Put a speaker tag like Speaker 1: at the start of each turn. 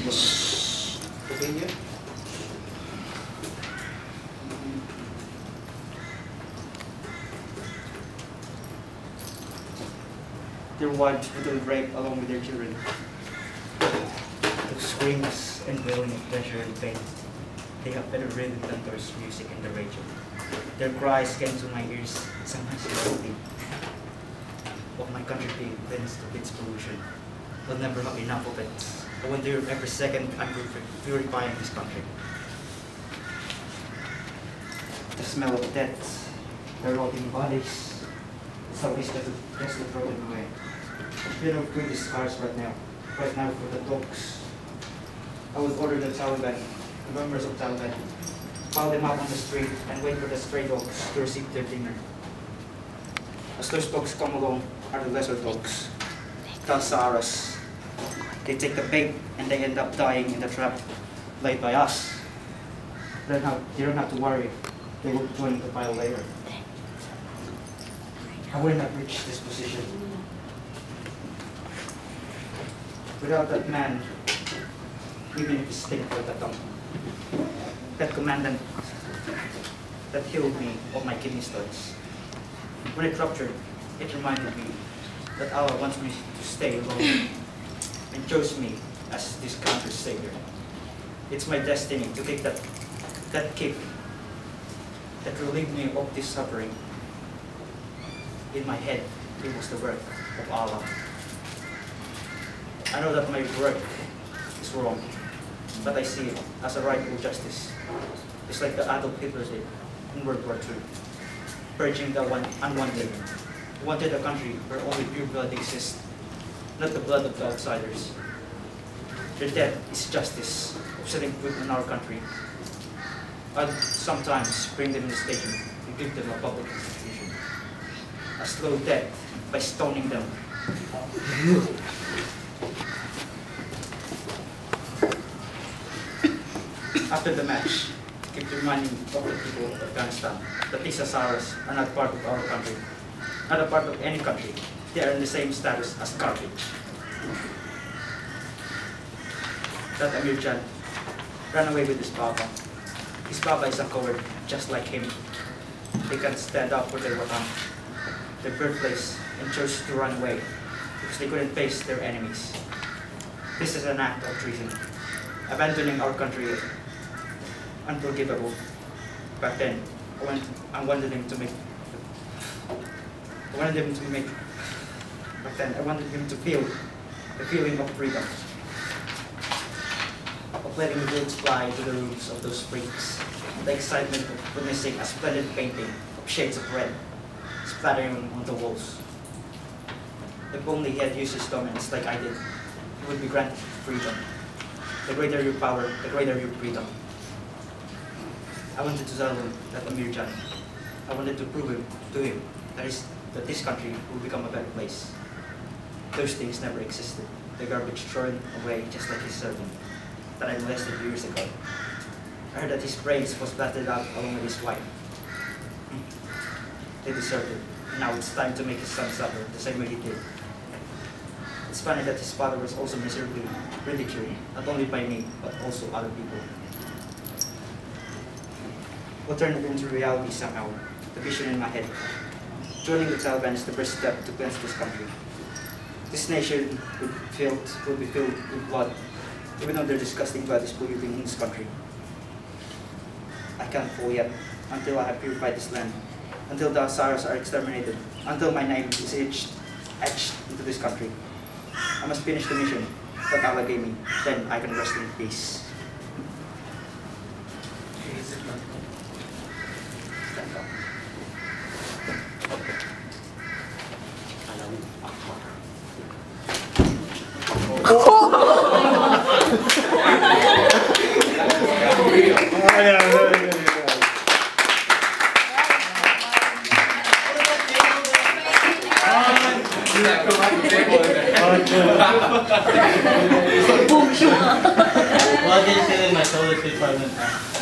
Speaker 1: Continue. Their wives brutally raped along with their children. The screams and wailing of pleasure and pain. They have better rhythm than those music and the radio. Their cries came to my ears, sometimes melody of my country being cleansed of its pollution. We'll never have enough of it. I wonder if every second I'm purifying this country. The smell of death, the rotting bodies, somebody's just throw them away. You know, pretty scars right now for the dogs. I would order the Taliban, the members of Taliban, pile them up on the street and wait for the stray dogs to receive their dinner. As those dogs come along are the lesser dogs, the Hazaras. They take the bait and they end up dying in the trap laid by us. They don't have to worry, they will join the pile later. I would not reach this position without that man, even if he stink like a tongue. That commandant that healed me of my kidney stones. When it ruptured, it reminded me that Allah wants me to stay alone and chose me as this country's savior. It's my destiny to take that kick that relieved me of this suffering. In my head, it was the work of Allah. I know that my work is wrong, but I see it as a rightful justice. It's like the Adolf Hitler did in World War II, purging the unwanted. He wanted a country where only pure blood exists, not the blood of the outsiders. Their death is justice of setting foot in our country. I'd sometimes bring them in the stadium and give them a public execution. A slow death by stoning them. After the match, keep reminding of the people of Afghanistan that these Hazaras are not part of our country, not a part of any country. They are in the same status as garbage. That Amir Jan ran away with his Baba. His Baba is a coward, just like him. They can't stand up for their Watan, their birthplace, and chose to run away because they couldn't face their enemies. This is an act of treason, abandoning our country. Unforgivable. Back then, I wanted him to feel the feeling of freedom, of letting the birds fly to the roofs of those freaks, the excitement of witnessing a splendid painting of shades of red splattering on the walls. If only he had used his dominance like I did, he would be granted freedom. The greater your power, the greater your freedom. I wanted to tell him that Amir Jan, I wanted to prove to him that this country will become a better place. Those things never existed. The garbage thrown away just like his servant that I molested years ago. I heard that his brains was blasted out along with his wife. They deserved it. Now it's time to make his son suffer the same way he did. It's funny that his father was also miserably ridiculed, not only by me, but also other people. We'll turn it into reality somehow, the vision in my head. Joining the Taliban is the first step to cleanse this country. This nation will be filled with blood, even though their disgusting blood is polluting in this country. I can't fall yet, until I have purified this land, until the Hazaras are exterminated, until my name is etched into this country. I must finish the mission that Allah gave me, then I can rest in peace.
Speaker 2: Well, I didn't feel in my toilet 5 minutes.